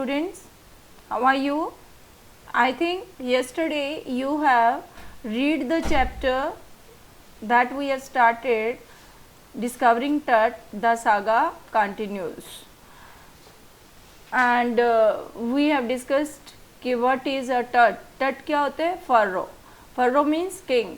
Students, how are you? I think yesterday you have read the chapter that we have started, Discovering Tut. The saga continues, and we have discussed कि what is a tut. Tut क्या होते हैं? Pharaoh. Pharaoh means king.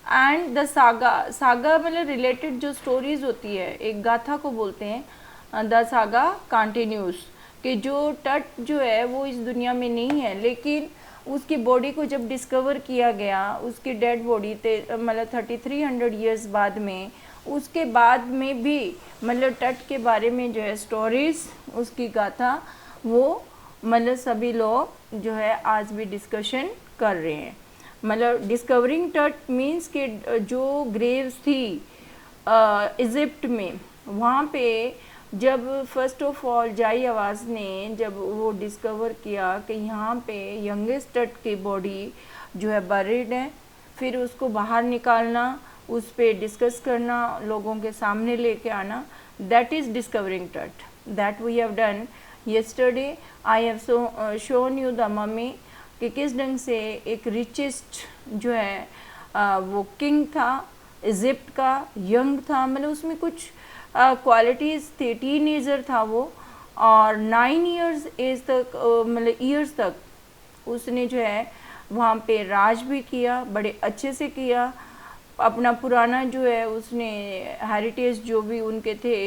And the saga मतलब related जो stories होती है, एक गाथा को बोलते हैं द सागा कंटिन्यूस, कि जो टट जो है वो इस दुनिया में नहीं है, लेकिन उसकी बॉडी को जब डिस्कवर किया गया, उसकी डेड बॉडी मतलब 3300 ईयर्स बाद में, उसके बाद में भी मतलब टट के बारे में जो है स्टोरीज, उसकी गाथा वो मतलब सभी लोग जो है आज भी डिस्कशन कर रहे हैं. मतलब डिस्कवरिंग टट मीन्स कि जो ग्रेव्स थी इजिप्ट में, वहाँ पे जब फर्स्ट ऑफ ऑल जाई आवाज़ ने जब वो डिस्कवर किया कि यहाँ पे यंगेस्ट टट की बॉडी जो है बरीड है, फिर उसको बाहर निकालना, उस पर डिस्कस करना, लोगों के सामने लेके आना, that is discovering Tut. That we have done yesterday. I have shown you the mummy कि किस ढंग से एक रिचेस्ट जो है वो किंग था इजिप्ट का, यंग था, मतलब उसमें कुछ क्वालिटीज़ थी, टीनेजर था वो, और 9 इयर्स एज तक मतलब ईयर्स तक उसने जो है वहाँ पे राज भी किया, बड़े अच्छे से किया. अपना पुराना जो है उसने हेरिटेज जो भी उनके थे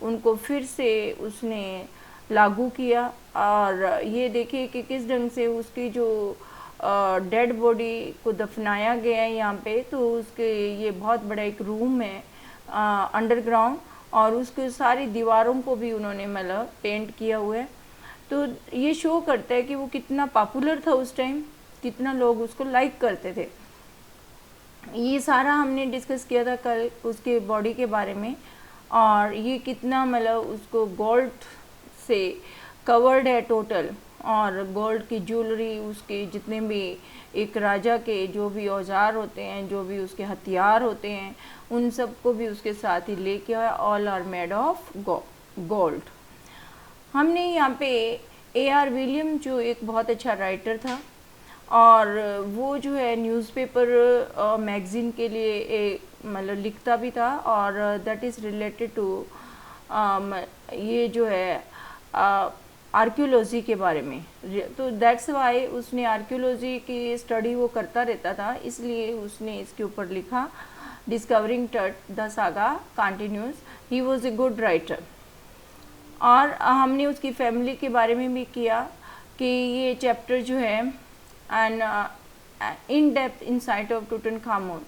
उनको फिर से उसने लागू किया. और ये देखिए कि किस ढंग से उसकी जो डेड बॉडी को दफनाया गया है यहाँ पे, तो उसके ये बहुत बड़ा एक रूम है अंडरग्राउंड, और उसके सारी दीवारों को भी उन्होंने मतलब पेंट किया हुआ है. तो ये शो करता है कि वो कितना पॉपुलर था उस टाइम, कितना लोग उसको लाइक करते थे. ये सारा हमने डिस्कस किया था कल उसके बॉडी के बारे में, और ये कितना मतलब उसको गोल्ड से कवर्ड है टोटल, और गोल्ड की ज्वेलरी, उसके जितने भी एक राजा के जो भी औजार होते हैं, जो भी उसके हथियार होते हैं, उन सब को भी उसके साथ ही लेके आया. All are made of gold. हमने यहाँ पे A.R. विलियम जो एक बहुत अच्छा राइटर था, और वो जो है न्यूज़पेपर मैगज़ीन के लिए मतलब लिखता भी था, और दैट इज़ रिलेटेड टू ये जो है आर्कियोलॉजी के बारे में. तो दैट्स वाई उसने आर्कियोलॉजी की स्टडी वो करता रहता था, इसलिए उसने इसके ऊपर लिखा डिस्कवरिंग टट the saga continuous. He was a good writer. और हमने उसकी फैमिली के बारे में भी किया कि ये चैप्टर जो है and in depth insight of Tutankhamun,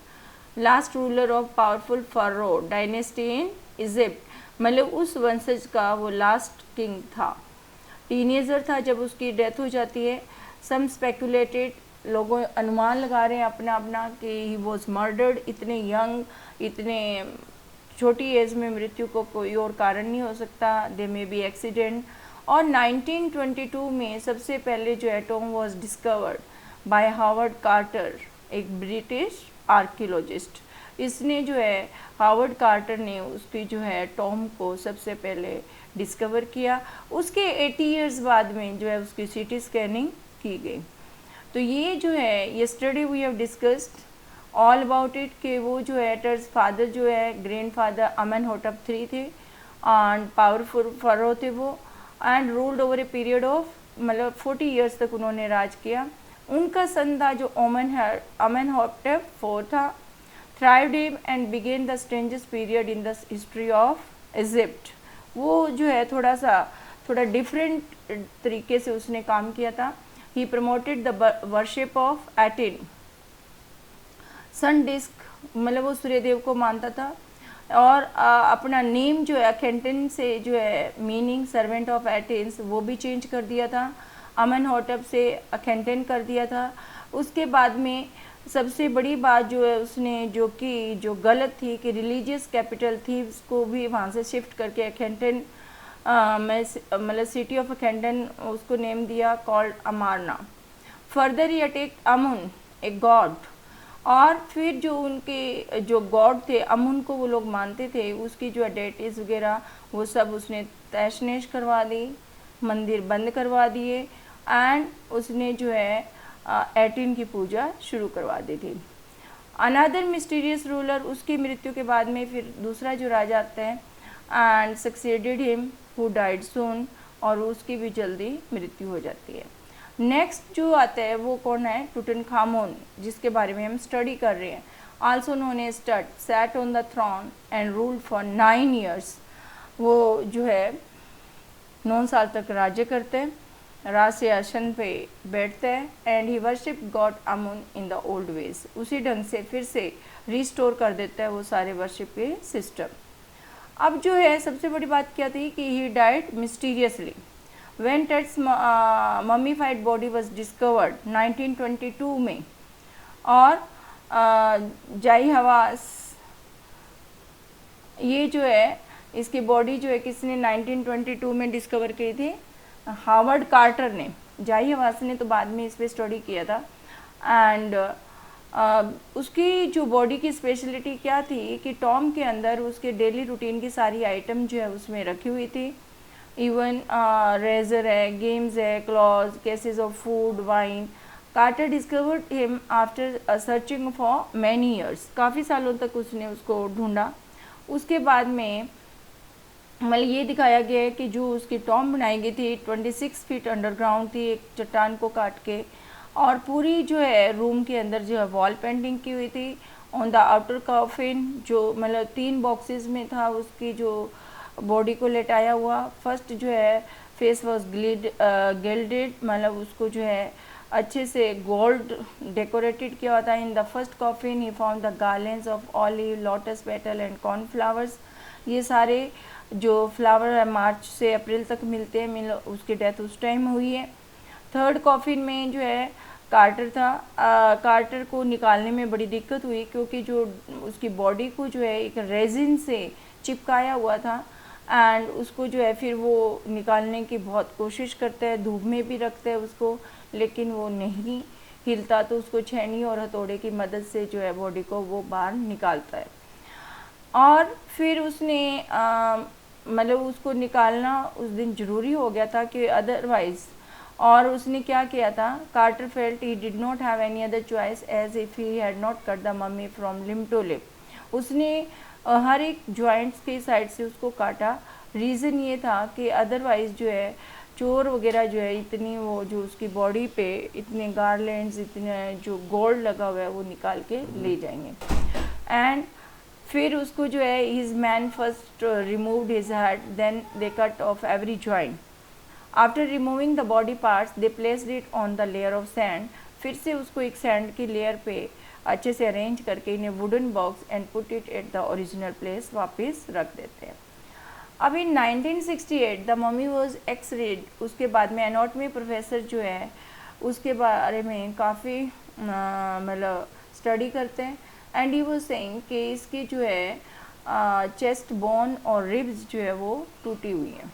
last ruler of powerful pharaoh dynasty in Egypt, मतलब उस वंशज का वो लास्ट किंग था. टीनेजर था जब उसकी डेथ हो जाती है. सम स्पेकुलेटेड, लोगों अनुमान लगा रहे हैं अपना अपना कि ही वॉज मर्डर्ड. इतने यंग, इतने छोटी एज में मृत्यु को कोई और कारण नहीं हो सकता, दे मे बी एक्सीडेंट. और 1922 में सबसे पहले जो है tomb was discovered by Howard Carter, एक ब्रिटिश आर्कियोलॉजिस्ट. इसने जो है हावर्ड कार्टर ने उसकी जो है टॉम को सबसे पहले डिस्कवर किया. उसके 80 इयर्स बाद में जो है उसकी सीटी स्कैनिंग की गई. तो ये जो है yesterday we have discussed all about it, कि वो जो है टर्स फादर जो है ग्रैंड फादर अमेनहोटेप III थे, एंड पावरफुल फरो थे वो, and ruled over a period of मतलब 40 इयर्स तक उन्होंने राज किया. उनका सन था जो अमेनहोटेप IV था, thrived and began the strangest period in the history of Egypt. वो जो है थोड़ा डिफरेंट तरीके से उसने काम किया था. ही प्रमोटेड द वर्शिप ऑफ एटिन, सन डिस्क, मतलब वो सूर्यदेव को मानता था, और अपना नेम जो है अखेंटन से जो है मीनिंग सर्वेंट ऑफ एटेंस वो भी चेंज कर दिया था, अमेनहोटेप से अखेंटन कर दिया था. उसके बाद में सबसे बड़ी बात जो है उसने जो गलत थी कि रिलीजियस कैपिटल थी उसको भी वहाँ से शिफ्ट करके अखेंटन मतलब सिटी ऑफ अखेंटन उसको नेम दिया, called Amarna. Further he attack Amun, a god, और फिर जो उनके जो गॉड थे अमुन को वो लोग मानते थे, उसकी जो डेटिस वगैरह वो सब उसने तहस नहस करवा दी. मंदिर बंद करवा दिए एंड उसने जो है एटिन की पूजा शुरू करवा दी थी। अनदर मिस्टीरियस रूलर, उसकी मृत्यु के बाद में फिर दूसरा जो राजा आता है and succeeded him who died soon, और उसकी भी जल्दी मृत्यु हो जाती है। नेक्स्ट जो आता है वो कौन है, टूटनखामुन, जिसके बारे में हम स्टडी कर रहे हैं। Also known as Tut, sat on the throne and ruled for 9 years। वो जो है 9 साल तक राज्य करते हैं, राज सिंहासन पे बैठते हैं and he worship God Amun in the old veg. उसी ढंग से फिर से रिस्टोर कर देता है वो सारे वर्शिप के सिस्टम। अब जो है सबसे बड़ी बात क्या थी कि he died mysteriously when Tut's mummified body was discovered 1922 में। और जाई हवास, ये जो है इसकी बॉडी जो है किसने 1922 में डिस्कवर की थी, हावर्ड कार्टर ने। जाई हवास ने तो बाद में इस पर स्टडी किया था। एंड उसकी जो बॉडी की स्पेशलिटी क्या थी कि टॉम के अंदर उसके डेली रूटीन की सारी आइटम जो है उसमें रखी हुई थी। इवन रेजर है, गेम्स है, clothes, cases of food, wine. Carter discovered him after searching for many years, काफ़ी सालों तक उसने उसको ढूंढा। उसके बाद में मतलब ये दिखाया गया है कि जो उसकी टॉम बनाई गई थी 26 फीट अंडरग्राउंड थी, एक चट्टान को काट के, और पूरी जो है रूम के अंदर जो है वॉल पेंटिंग की हुई थी। ऑन द आउटर कॉफिन, जो मतलब 3 बॉक्सेस में था उसकी जो बॉडी को लेटाया हुआ। फर्स्ट जो है फेस वॉज गिल्डेड, मतलब उसको जो है अच्छे से गोल्ड डेकोरेटेड किया हुआ था। In the first coffin he found the garlands of olive, lotus petal and cornflowers. ये सारे जो फ्लावर मार्च से अप्रैल तक मिलते हैं, उसकी डेथ उस टाइम हुई है। थर्ड कॉफिन में जो है कार्टर था। कार्टर को निकालने में बड़ी दिक्कत हुई क्योंकि जो उसकी बॉडी को जो है एक रेजिन से चिपकाया हुआ था एंड उसको जो है फिर वो निकालने की बहुत कोशिश करते हैं, धूप में भी रखते हैं उसको, लेकिन वो नहीं हिलता, तो उसको छेनी और हथौड़े की मदद से जो है बॉडी को वो बाहर निकालता है। और फिर उसने मतलब उसको निकालना उस दिन ज़रूरी हो गया था कि अदरवाइज़, और उसने क्या किया था, Carter felt he did not have any other choice as if he had not cut the mummy from limb to limb. उसने हर एक जॉइंट्स के साइड से उसको काटा। रीज़न ये था कि अदरवाइज़ जो है चोर वगैरह जो है इतनी वो जो उसकी बॉडी पे इतने गार्लैंड्स, इतने जो गोल्ड लगा हुआ है वो निकाल के ले जाएंगे। एंड फिर उसको जो है his man first removed his head, then they cut off every joint. After removing the body parts they placed it on the layer of sand. फिर से उसको एक सैंड की लेयर पे अच्छे से अरेंज करके इन्हें wooden box and put it at the original place वापस रख देते हैं। अब इन 1968 द मम्मी वॉज एक्स-रेड। उसके बाद में एनाटॉमी प्रोफेसर जो है उसके बारे में काफ़ी मतलब स्टडी करते हैं एंड ही वाज सेइंग कि इसकी जो है चेस्ट बोन और रिब्स जो है वो टूटी हुई हैं।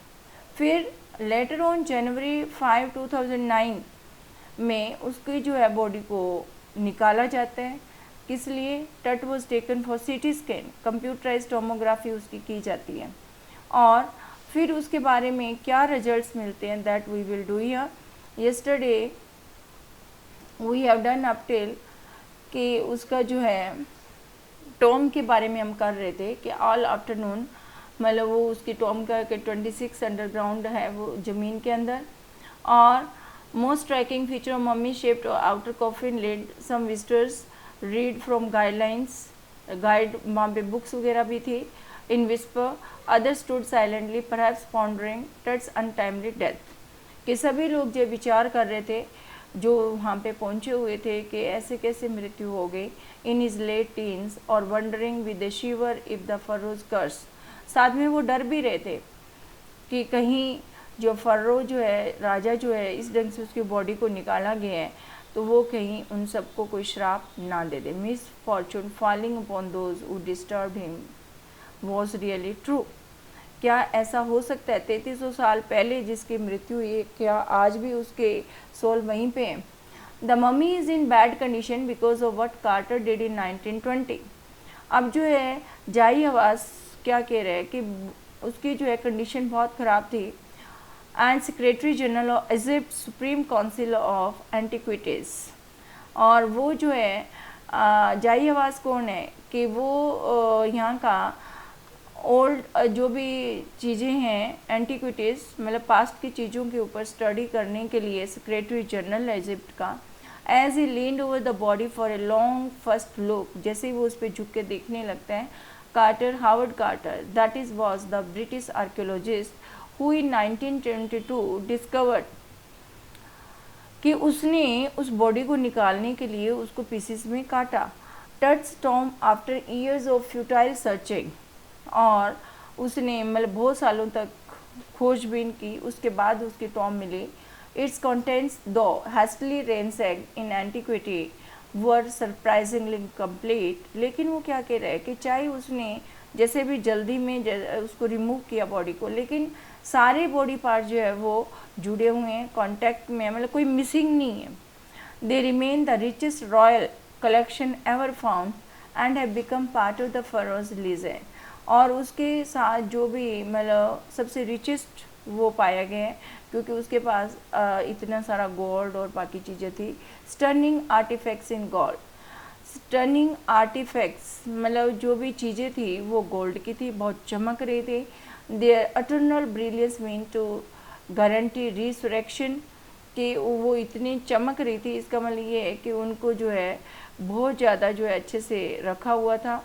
फिर लेटर ऑन जनवरी 5, 2009 में उसकी जो है बॉडी को निकाला जाता है। किस लिए? Tut was taken for CT scan, computerize tomography उसकी की जाती है। और फिर उसके बारे में क्या रिजल्ट्स मिलते हैं that we will do here. Yesterday we have done up till कि उसका जो है टॉम के बारे में हम कर रहे थे कि ऑल आफ्टरनून मतलब वो उसकी टॉम का 26 अंडरग्राउंड है वो ज़मीन के अंदर। और most striking feature of mummy shaped outer coffin led some visitors read from guidelines, guide वहाँ पे बुक्स वगैरह भी थी। In whisper other stood silently perhaps pondering Tut's untimely death, कि सभी लोग जो विचार कर रहे थे जो वहाँ पे पहुँचे हुए थे कि ऐसे कैसे मृत्यु हो गई इन इज लेट टीन्स, और wondering with the shiver if the pharaoh's curse. साथ में वो डर भी रहे थे कि कहीं जो फर्रो जो है राजा जो है इस ढंग से उसकी बॉडी को निकाला गया है तो वो कहीं उन सबको कोई श्राप ना दे दे। Misfortune falling upon those who disturb him was really true. क्या ऐसा हो सकता है 3300 साल पहले जिसकी मृत्यु हुई, क्या आज भी उसके सोल वहीं पे हैं? The mummy is in bad condition because of what Carter did in 1920। अब जो है जाई हवास क्या कह रहे हैं कि उसकी जो है कंडीशन बहुत ख़राब थी and secretary general of Egypt supreme council of antiquities. और वो जो है जाई हवास कौन है कि वो यहाँ का ओल्ड जो भी चीज़ें हैं एंटिक्विटीज़ मतलब पास्ट की चीज़ों के ऊपर स्टडी करने के लिए सेक्रेटरी जनरल इजिप्ट का। As he leaned over the body for a long first look, जैसे ही वो उस पर झुक के देखने लगते हैं, Carter Howard Carter that is was the British archaeologist who in 1922 discovered कि उसने उस बॉडी को निकालने के लिए उसको पीसेस में काटा। Tut's tomb after years of futile searching, और उसने मतलब बहुत सालों तक खोजबीन की, उसके बाद उसकी टॉम मिली। इट्स कंटेंट्स दो हैस्टली ransacked इन एंटिक्विटी वर सरप्राइजिंगली कंप्लीट। लेकिन वो क्या कह रहे हैं कि चाहे उसने जैसे भी जल्दी में उसको रिमूव किया बॉडी को, लेकिन सारे बॉडी पार्ट जो है वो जुड़े हुए हैं, कांटेक्ट में, मतलब कोई मिसिंग नहीं है। They remain the richest royal collection ever found and have become part of the furrows legend. और उसके साथ जो भी मतलब सबसे रिचेस्ट वो पाया गया है क्योंकि उसके पास इतना सारा गोल्ड और बाकी चीज़ें थी। Stunning artifacts in gold, stunning artifacts मतलब जो भी चीज़ें थी वो गोल्ड की थी, बहुत चमक रही थी। Their eternal brilliance mean to guarantee resurrection, कि वो इतनी चमक रही थी, इसका मतलब ये है कि उनको जो है बहुत ज़्यादा जो है अच्छे से रखा हुआ था।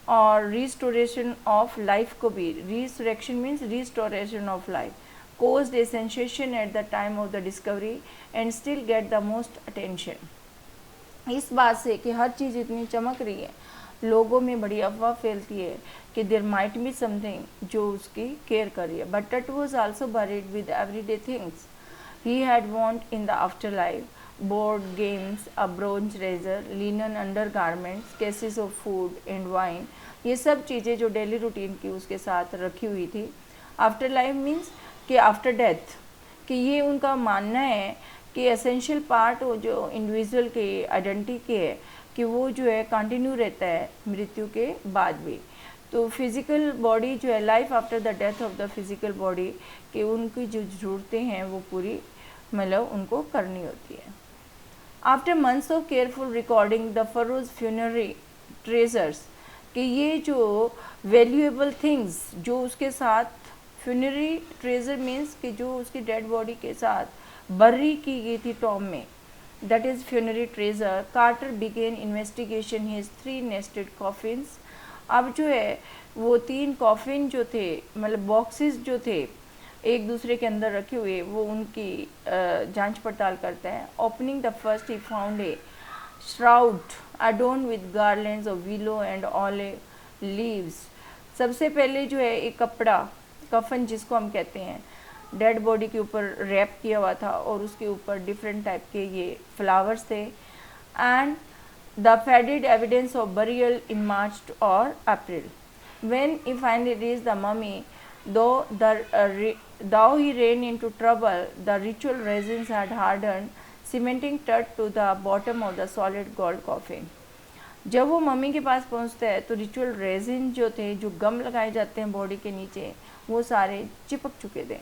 और रिस्टोरेशन ऑफ लाइफ को भी, resurrection means restoration of life, caused a sensation at the time of the discovery and still get the most attention। इस बात से कि हर चीज़ इतनी चमक रही है, लोगों में बड़ी अफवाह फैलती है कि देयर माइट बी समथिंग जो उसकी केयर कर रही है। But Tut was also buried with everyday things he had want in the afterlife, board games, a bronze razor, linen undergarments, cases of food and wine. ये सब चीज़ें जो daily routine की उसके साथ रखी हुई थी। आफ्टर लाइफ मीन्स कि आफ्टर डेथ, कि ये उनका मानना है कि एसेंशियल पार्ट वो जो इंडिविजुअल के आइडेंटिटी के है कि वो जो है कंटिन्यू रहता है मृत्यु के बाद भी। तो फिज़िकल बॉडी जो है, life after the death of the physical body, कि उनकी जो ज़रूरतें हैं वो पूरी मतलब उनको करनी होती है। After months of careful recording the furrows funerary treasures, कि ये जो वैल्यूएबल थिंग्स जो उसके साथ, फ्यूनरी ट्रेजर मीन्स कि जो उसकी डेड बॉडी के साथ बर्री की गई थी टॉम में, that is funerary treasure. Carter began investigation his 3 nested coffins. अब जो है वो 3 कॉफिन जो थे मतलब बॉक्सेस जो थे एक दूसरे के अंदर रखे हुए, वो उनकी जांच पड़ताल करता है। Opening the first he found a shroud adorned with garlands of willow and olive leaves. सबसे पहले जो है एक कपड़ा, कफन जिसको हम कहते हैं, डेड बॉडी के ऊपर रैप किया हुआ था और उसके ऊपर डिफरेंट टाइप के ये फ्लावर्स थे। And the faded evidence of burial in March और April. When he finally reached the mummy, though he ran into trouble, the ritual resins had hardened, cementing Tut to the bottom of the solid gold coffin। जब वो mummy के पास पहुंचता है तो ritual resin जो थे, जो गम लगाए जाते हैं बॉडी के नीचे, वो सारे चिपक चुके थे।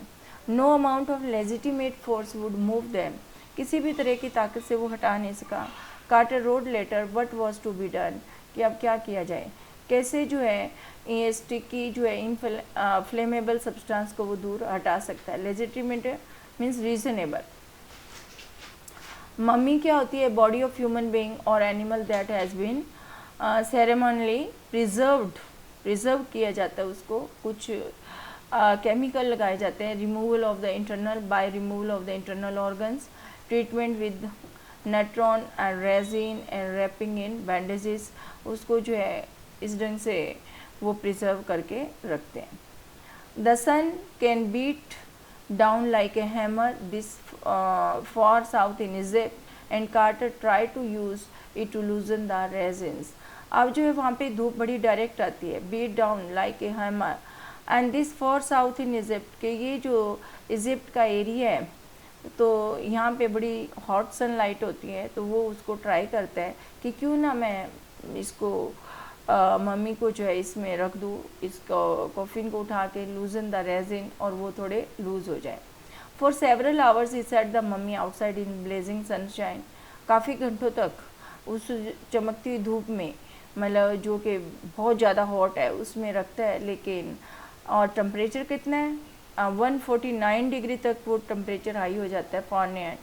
No amount of legitimate force would move them, किसी भी तरह की ताकत से वो हटा नहीं सका। Carter wrote later what was to be done, कि अब क्या किया जाए, कैसे जो है ये स्टिकी जो है इन फ्लेमेबल सब्सटेंस को वो दूर हटा सकता है। Legitimate means reasonable. मम्मी क्या होती है, बॉडी ऑफ ह्यूमन बीइंग और animal that has been ceremonially preserve किया जाता है, उसको कुछ केमिकल लगाए जाते हैं। Removal of the internal, by removal of the internal organs, treatment with natron and resin and wrapping in bandages, उसको जो है इस ढंग से वो प्रिजर्व करके रखते हैं। The sun can beat down like a hammer this for south in Egypt and Carter try to use it to loosen the resins. अब जो है वहाँ पे धूप बड़ी डायरेक्ट आती है, beat down like a hammer and this for south in Egypt, के ये जो इजिप्ट का एरिया है तो यहाँ पे बड़ी हॉट सनलाइट होती है, तो वो उसको ट्राई करता है कि क्यों ना मैं इसको मम्मी को जो है इसमें रख दूँ, इसको कॉफिन को उठा के लूजन द रेजिन, और वो थोड़े लूज़ हो जाए। For several hours he set the mummy outside in blazing sunshine, काफ़ी घंटों तक उस चमकती धूप में, मतलब जो कि बहुत ज़्यादा हॉट है, उसमें रखता है। लेकिन और टेम्परेचर कितना है, 149 डिग्री तक वो टेम्परेचर हाई हो जाता है फॉरनहाइट।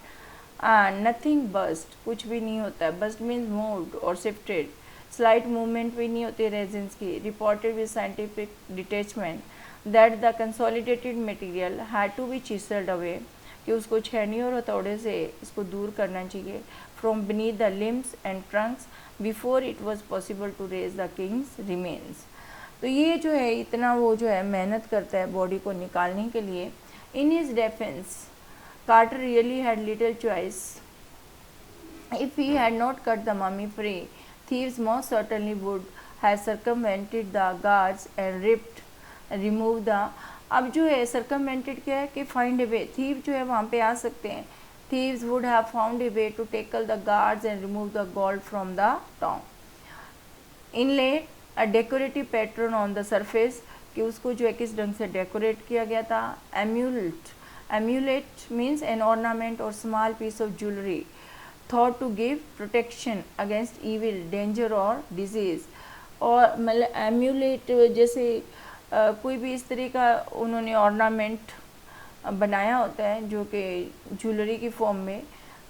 एंड नथिंग बस्ट, कुछ भी नहीं होता है। बस्ट मीन्स मूव्ड और शिफ्टेड, स्लाइट मूवमेंट भी नहीं होती रेजिन्स की। Reported with scientific detachment that the consolidated material had to be chiselled away, कि उसको छेनी और हथौड़े से इसको दूर करना चाहिए, from beneath the limbs and trunks before it was possible to raise the king's remains. तो ये जो है इतना वो जो है मेहनत करता है बॉडी को निकालने के लिए। In his defence Carter really had little choice. If he had not cut the mummy free, thieves most certainly would have circumvented the guards and removed the। अब जो है circumvented क्या है कि find a way, thief जो है वहाँ पे आ सकते हैं। Thieves would have found a way to tackle the guards and remove the gold from the tomb. Inlaid a decorative pattern on the surface, कि उसको जो है किस ढंग से डेकोरेट किया गया था। Amulet means an ornament or small piece of jewelry thought to give protection against evil, danger और disease। और मतलब एम्यूलेट जैसे कोई भी इस तरह का उन्होंने ऑर्नामेंट बनाया होता है जो कि ज्वेलरी की फॉर्म में,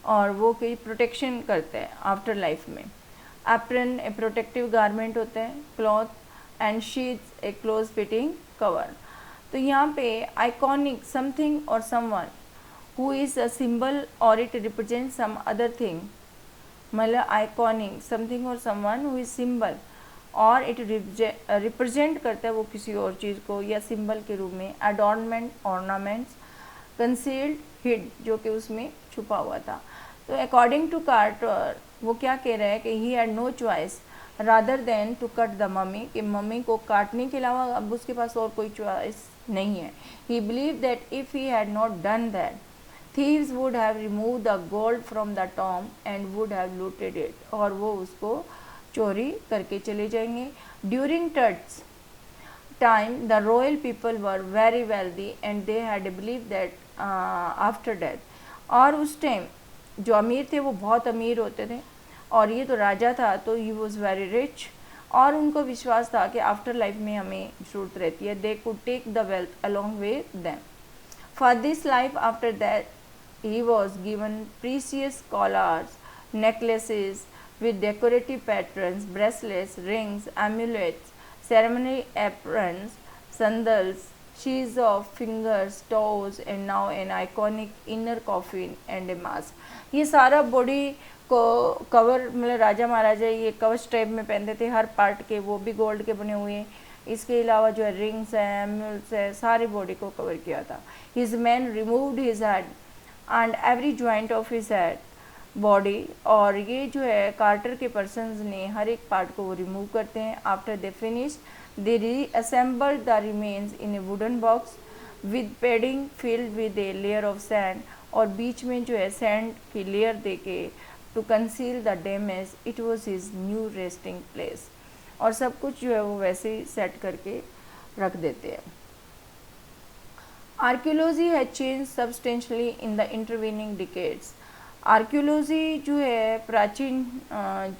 और वो कोई प्रोटेक्शन करता है आफ्टर लाइफ में। एप्रन ए प्रोटेक्टिव गारमेंट होता है। Cloth and sheets A close fitting cover. तो यहाँ पे आइकॉनिक समथिंग और someone who is a symbol or it represents some other thing, मतलब आइकॉनिक समथिंग और someone who is symbol और it represent करता है वो किसी और चीज़ को या symbol के रूप में। adornment ornaments, concealed hid, जो कि उसमें छुपा हुआ था। तो according to Carter वो क्या कह रहा है कि he had no choice rather than to cut the mummy, कि मम्मी को काटने के अलावा अब उसके पास और कोई चॉइस नहीं है। he believed that if he had not done that thieves would have removed the gold from the tomb and would have looted it, और वो उसको चोरी करके चले जाएंगे। During Tut's time the royal people were very wealthy and they had believed that after death, और उस time जो अमीर थे वो बहुत अमीर होते थे, और ये तो राजा था तो he was very rich, और उनको विश्वास था कि आफ्टर लाइफ में हमें जरूरत रहती है। They could take the wealth along with them for this life after that। He was given precious collars, necklaces with decorative patterns, bracelets, rings, amulets, ceremonial aprons, sandals, sheaths of fingers, toes, and now an iconic inner coffin and a mask। ये सारा body को cover, मतलब राजा महाराजा ये कवच type में पहनते थे हर part के, वो भी गोल्ड के बने हुए। इसके अलावा जो है रिंग्स हैं, एम्यूल्स है, सारी बॉडी को कवर किया था। His men removed his head and every joint of his head body, और ये जो है कार्टर के पर्सनस ने हर एक पार्ट को वो रिमूव करते हैं। After they finish they reassemble the remains in A wooden box with padding filled with a layer of sand, और बीच में जो है सैंड की लेयर दे के to conceal the damage. It was his new resting place, और सब कुछ जो है वो वैसे ही सेट करके रख देते हैं। Archaeology has change substantially in the intervening decades. Archaeology जो है प्राचीन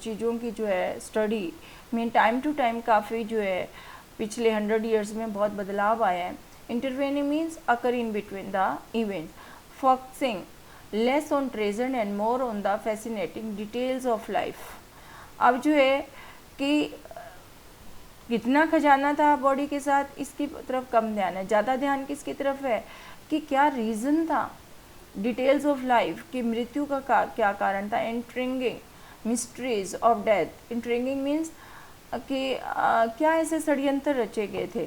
चीज़ों की जो है स्टडी में टाइम टू टाइम काफ़ी जो है पिछले 100 ईयर्स में बहुत बदलाव आया है। Intervening means occur in between the event, focusing less on treasure and more on the fascinating details of life. अब जो है कि कितना खजाना था बॉडी के साथ, इसकी तरफ कम ध्यान है। ज़्यादा ध्यान किसकी तरफ है कि क्या रीज़न था, डिटेल्स ऑफ लाइफ कि मृत्यु का क्या कारण था। इंट्रिंगिंग मिस्ट्रीज ऑफ डेथ। इंट्रिंगिंग मीन्स कि क्या ऐसे षड्यंत्र रचे गए थे।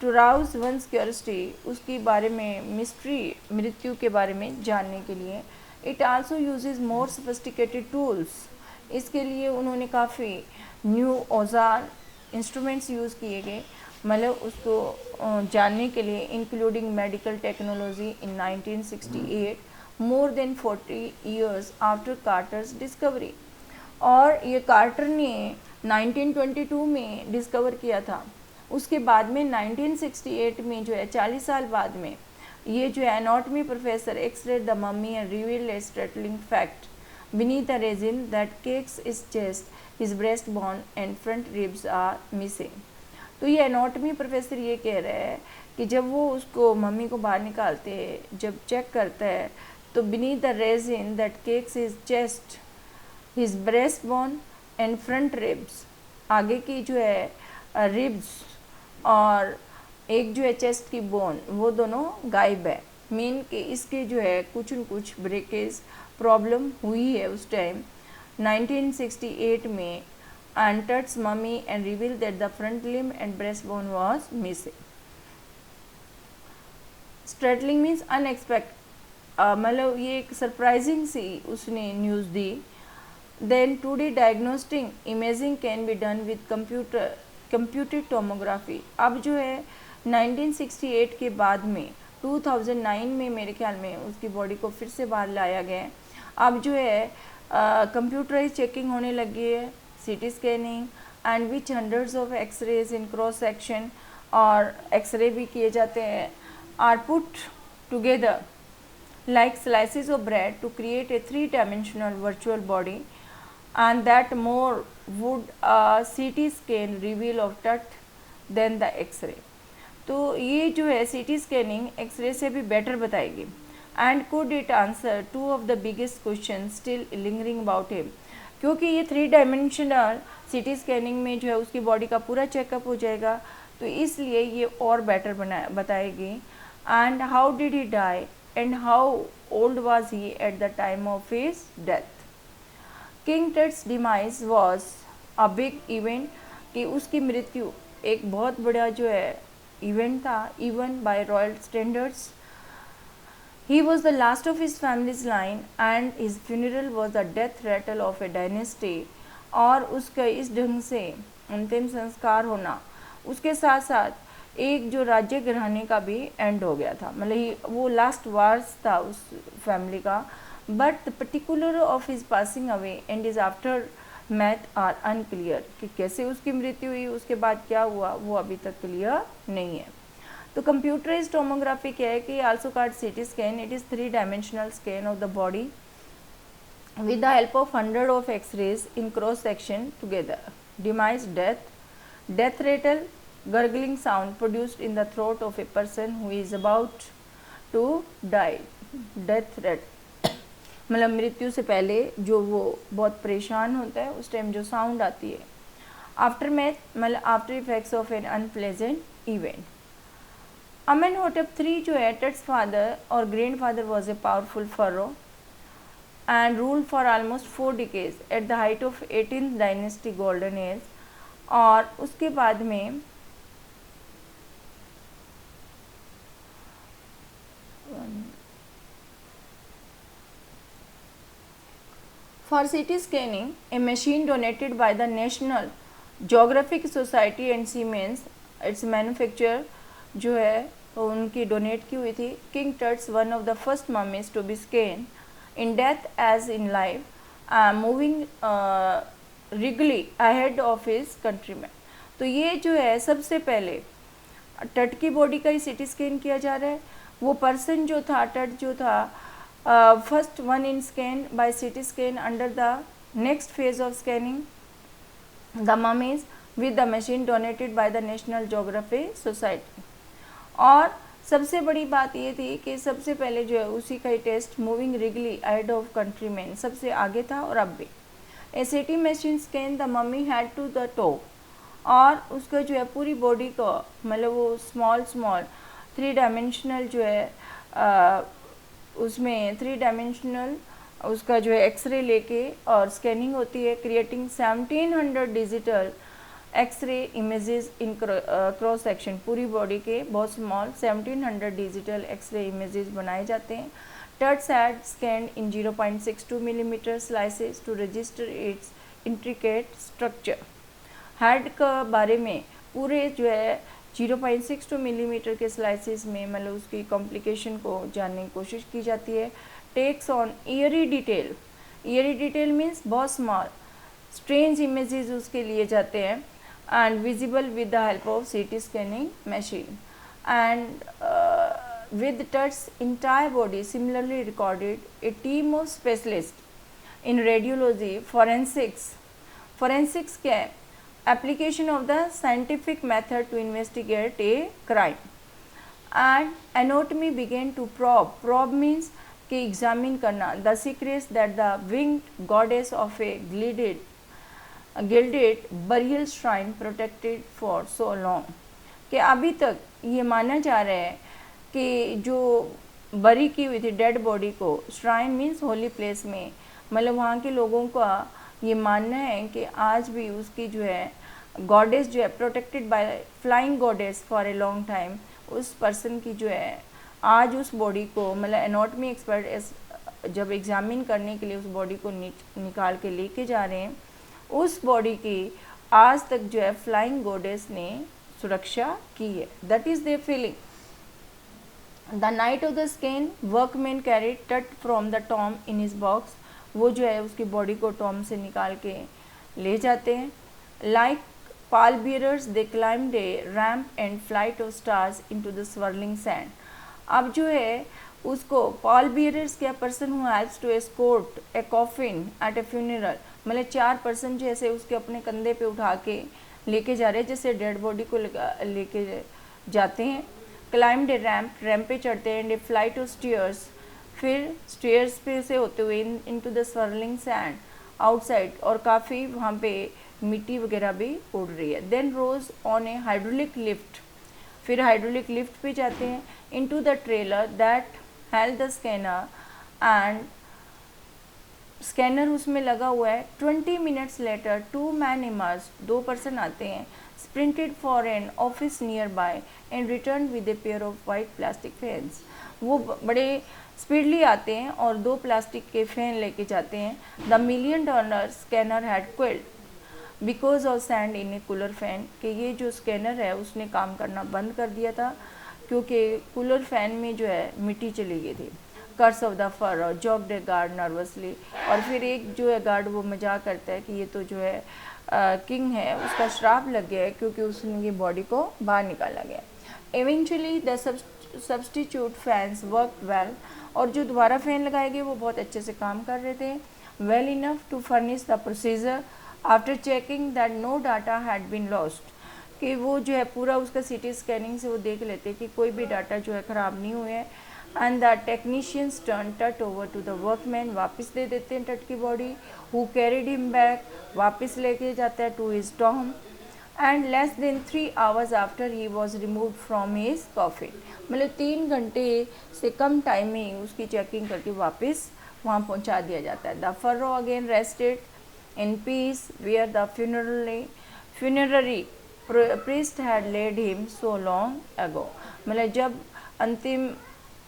टू राउज वंस क्यूरियोसिटी, उसके बारे में मिस्ट्री, मृत्यु के बारे में जानने के लिए। It also uses more sophisticated tools, इसके लिए उन्होंने काफ़ी न्यू औजार इंस्ट्रूमेंट्स यूज़ किए गए, मतलब उसको जानने के लिए, इंक्लूडिंग मेडिकल टेक्नोलॉजी। इन 1968 more than 40 years after कार्टर्स discovery, और ये कार्टर ने 1922 में डिस्कवर किया था। उसके बाद में 1968 में जो है 40 साल बाद में ये जो है anatomy professor x-rayed the mummy and revealed a startling fact beneath the resin that cakes his chest, his breastbone and front ribs are missing. तो ये एनाटॉमी प्रोफेसर ये कह रहा है कि जब वो उसको मम्मी को बाहर निकालते हैं, जब चेक करता है तो beneath the resin that cakes his chest, his breastbone and front ribs, आगे की जो है रिब्स और एक जो है चेस्ट की बोन वो दोनों गायब है। मीन कि इसके जो है कुछ न कुछ ब्रेकेज प्रॉब्लम हुई है उस टाइम 1968 में and Tut's mummy and reveal that the front limb and breast bone was missing. Startling means unexpect, मतलब ये एक सरप्राइजिंग सी उसने न्यूज़ दी। Then today diagnostic imaging can be done with computed tomography. अब जो है 1968 के बाद में 2009 में मेरे ख्याल में उसकी बॉडी को फिर से बाहर लाया गया। अब जो है कंप्यूटराइज चेकिंग होने लगी है, CT scanning and which hundreds of X-rays in cross section और एक्सरे भी किए जाते हैं are put together like slices of bread to create a three-dimensional virtual body, and that more would a CT scan reveal of tut than the X-ray. तो ये जो है CT scanning x ray से भी बेटर बताएगी। And could it answer two of the biggest question still lingering about him, क्योंकि ये 3 dimensional CT scanning में जो है उसकी बॉडी का पूरा चेकअप हो जाएगा, तो इसलिए ये और बेटर बताएगी। And how did he die and how old was he at the time of his death? King Tut's demise was a big event, कि उसकी मृत्यु एक बहुत बड़ा जो है इवेंट था, even by royal standards. He was the last of his family's line and his funeral was the death rattle of a dynasty. और उसका इस ढंग से अंतिम संस्कार होना उसके साथ साथ एक जो राज्य घराने का भी एंड हो गया था, मतलब वो लास्ट वार्स था उस फैमिली का। But the particular of his passing away and is aftermath are unclear, कि कैसे उसकी मृत्यु हुई, उसके बाद क्या हुआ, वो अभी तक क्लियर नहीं है। तो कंप्यूटराइज्ड टोमोग्राफी क्या है कि also called CT scan, it is 3 dimensional scan of the body with the help of 100 of x-rays in cross section together. Demise, death rattle, gurgling sound produced in the throat of a person who is about to die. Death rattle मतलब मृत्यु से पहले जो वो बहुत परेशान होता है उस टाइम जो साउंड आती है। आफ्टर मैथ मतलब after effects of N unpleasant event. Amenhotep III जो है टट्स फादर और grand father was a powerful furrow and ruled for almost 4 decades at the height of 18th dynasty golden age। और उसके बाद में for CT scanning a machine donated by the National Geographic Society and Siemens its manufacturer जो है उनकी donate की हुई थी। King Tut's one of the first mummies to be scanned in death as in life, moving regally ahead of his countrymen। तो ये जो है सबसे पहले टट की बॉडी का ही सीटी स्कैन किया जा रहा है। वो पर्सन जो था टट जो था first one in scan by CT scan under the next phase of scanning the mummies with the machine donated by the National Geography Society. और सबसे बड़ी बात ये थी कि सबसे पहले जो है उसी का ही test moving regally ahead of countryman सबसे आगे था और अब भी। A CT machine scan the mummy head to the toe, और उसका जो है पूरी बॉडी को मतलब वो स्मॉल 3 डायमेंशनल जो है उसमें 3 डायमेंशनल उसका जो है एक्सरे लेके और स्कैनिंग होती है, creating 1700 digital X-ray images in cross section. पूरी बॉडी के बहुत स्मॉल 1700 डिजिटल एक्सरे इमेजेस बनाए जाते हैं। Tut's head scanned in 0.62 millimetre slices to register its intricate structure. Head का बारे में पूरे जो है 0.62 मिलीमीटर के स्लाइसेस में मतलब उसकी कॉम्प्लिकेशन को जानने की कोशिश की जाती है। टेक्स ऑन ईयरी डिटेल मीन्स बहुत स्मॉल स्ट्रेंज इमेजेस उसके लिए जाते हैं and visible with the help of CT scanning machine। and with Tut's entire body. Similarly recorded, a team of specialists in radiology, forensics के application of the scientific method to investigate a crime, and anatomy began to probe means कि examine करना the secrets that the winged goddess of a gilded burial shrine protected for so long. कि अभी तक ये माना जा रहा है कि जो बरी की हुई थी डेड बॉडी को, श्राइन मीन्स होली प्लेस में, मतलब वहाँ के लोगों का ये मानना है कि आज भी उसकी जो है गॉडेस जो है protected by flying goddess for a long time, उस पर्सन की जो है आज उस बॉडी को मतलब एनाटॉमी एक्सपर्ट जब एग्जामिन करने के लिए उस बॉडी को निकाल के लेके जा रहे हैं, उस बॉडी की आज तक जो है फ्लाइंग गॉडेस ने सुरक्षा की है. That is their feeling. The night of the scan workman carried Tut from the tomb in his box. वो जो है उसकी बॉडी को टॉम से निकाल के ले जाते हैं. Like pall bearers they climbed a ramp and flight of stairs into the swirling sand. अब जो है उसको पॉल बियरर्स क्या person who helps to escort a coffin at a funeral, मतलब 4 पर्सन जैसे उसके अपने कंधे पे उठा के लेके जा रहे हैं, जैसे डेड बॉडी को लेके जाते हैं. क्लाइम्ड ए रैम्प पे चढ़ते हैं. And A flight of stairs, फिर स्टेयर्स पे से होते हुए into the swirling sand outside, और काफ़ी वहाँ पे मिट्टी वगैरह भी उड़ रही है. Then rose on a hydraulic lift, फिर हाइड्रोलिक लिफ्ट पे जाते हैं. Into the trailer that held the scanner, and scanner उसमें लगा हुआ है. 20 minutes later 2 men emerge, 2 person आते हैं. Sprinted for an office nearby and return with a pair of white plastic fans. वो बड़े स्पीडली आते हैं और 2 प्लास्टिक के फैन लेके जाते हैं. The million dollar scanner had quit because of sand in a cooler fan, कि ये जो स्कैनर है उसने काम करना बंद कर दिया था क्योंकि कूलर फैन में जो है मिट्टी चली गई थी. Curse of the pharaoh joked a guard nervously, और फिर एक जो है गार्ड वो मजाक करता है कि ये तो जो है किंग है, उसका श्राप लग गया है क्योंकि उसने ये बॉडी को बाहर निकाला गया. Eventually the substitute fans work well, और जो दोबारा फ़ैन लगाए गए वो बहुत अच्छे से काम कर रहे थे. Well enough to finish the procedure after checking that no data had been lost, कि वो जो है पूरा उसका सीटी स्कैनिंग से वो देख लेते कि कोई भी डाटा जो है ख़राब नहीं हुए हैं. And the technicians turn Tut over to the workman, वापस दे देते हैं टट की body. Who carried him back, वापस लेके जाता है to his tomb. And less than 3 hours after he was remove from his coffin, मतलब 3 घंटे से कम टाइम में उसकी चेकिंग करके वापस वहाँ पहुँचा दिया जाता है. The pharaoh again rested in peace where the funerary priest had laid him so long ago, मतलब जब अंतिम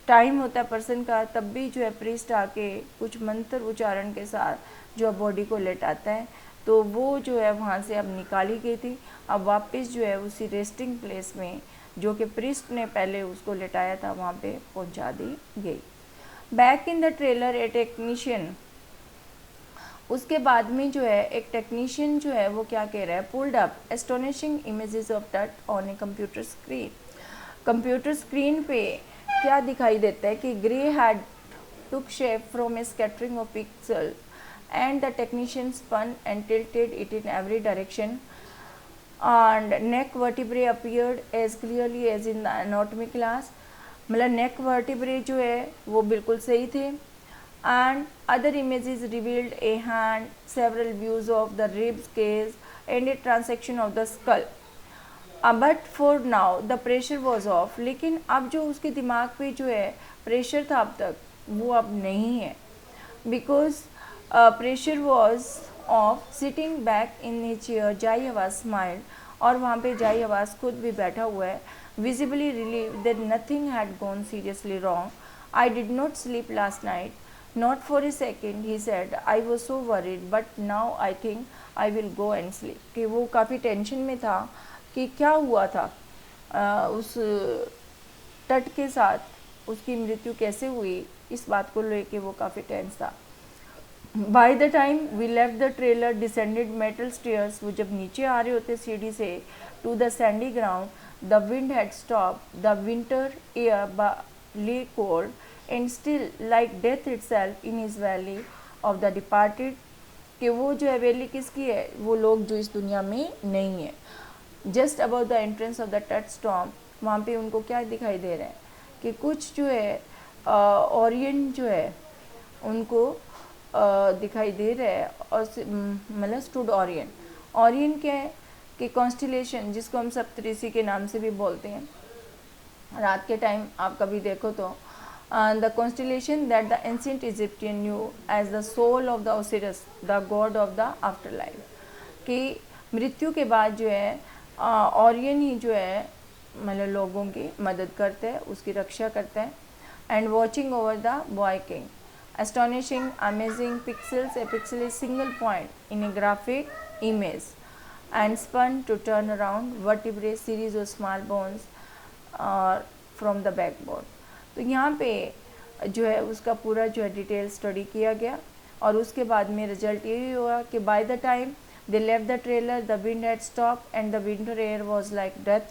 टाइम होता है पर्सन का, तब भी जो है प्रीस्ट आके कुछ मंत्र उच्चारण के साथ जो बॉडी को लेटाता है. तो वो जो है वहाँ से अब निकाली गई थी, अब वापस जो है उसी रेस्टिंग प्लेस में जो कि प्रीस्ट ने पहले उसको लेटाया था वहाँ पे पहुँचा दी गई. Back in the trailer A technician, उसके बाद में जो है एक टेक्नीशियन जो है वो क्या कह रहा है, pulled up astonishing images of Tut on a computer screen. Computer screen पे क्या दिखाई देता है कि grey head took shape from a scattering of pixels and the technician spun and tilted it in every direction and neck vertebrae appeared as clearly as in the anatomy class, मतलब neck vertebrae जो है वो बिल्कुल सही थे. And other images revealed a hand, several views of the ribs case and a transection of the skull. But for now the pressure was off, लेकिन अब जो उसके दिमाग पे जो है प्रेशर था अब तक वो अब नहीं है. Because pressure was off, sitting back in a chair, जाई आवाज़ smiled, और वहाँ पे जाई आवाज़ खुद भी बैठा हुआ है, visibly relieved that nothing had gone seriously wrong. I did not sleep last night. Not for a second, he said. I was so worried, but now I think I will go and sleep. कि वो काफ़ी tension में था कि क्या हुआ था उस तट के साथ, उसकी मृत्यु कैसे हुई, इस बात को लेके वो काफ़ी टेंस था. By the time we left the trailer, descended metal stairs, वो जब नीचे आ रहे होते सीढ़ी से to the sandy ground, the wind had stopped. The winter air lay cold and still like death itself in his valley of the departed, कि वो जो है वैली किसकी है, वो लोग जो इस दुनिया में नहीं है. Just about the entrance of the टट स्टॉर्म, वहाँ पे उनको क्या दिखाई दे रहा है कि कुछ जो है ओरियन जो है उनको दिखाई दे रहा है. और मतलब स्टूड ओरियन. ओरियन क्या है कि कॉन्स्टिलेशन, जिसको हम सप्तऋषि के नाम से भी बोलते हैं. रात के टाइम आप कभी देखो तो the constellation that the ancient Egyptian knew as the soul of the Osiris the god of the afterlife, कि मृत्यु के बाद जो है ओरियन ही जो है मतलब लोगों की मदद करते हैं, उसकी रक्षा करते हैं. And watching over the boy king, astonishing, amazing pixels. A pixel is single point in a graphic image and spun to turn around vertebrae series of small bones from the backbone. तो यहाँ पे जो है उसका पूरा जो है detail study किया गया और उसके बाद में रिजल्ट यही हुआ कि by the time they left the trailer the wind had stop and the winter air was like death.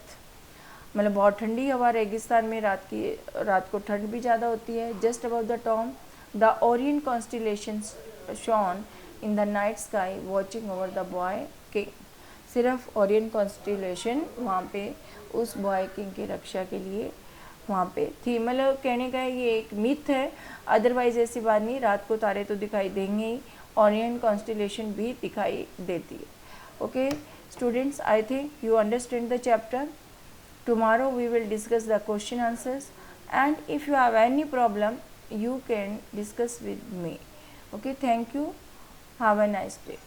मतलब बहुत ठंडी हवा रेगिस्तान में, रात को ठंड भी ज़्यादा होती है. Just about the Tom the Orion constellations shone in the night sky watching over the boy king. सिर्फ ओरियन कॉन्स्टिलेशन वहाँ पे उस बॉय किंग की रक्षा के लिए वहाँ पे थी. मतलब कहने का ये एक मिथ है, अदरवाइज ऐसी बात नहीं. रात को तारे तो दिखाई देंगे ही, ओरियन कॉन्स्टिलेशन भी दिखाई देती है. Okay students, I think you understand the chapter. Tomorrow we will discuss the question answers and if you have any problem you can discuss with me. Okay, thank you, have a nice day.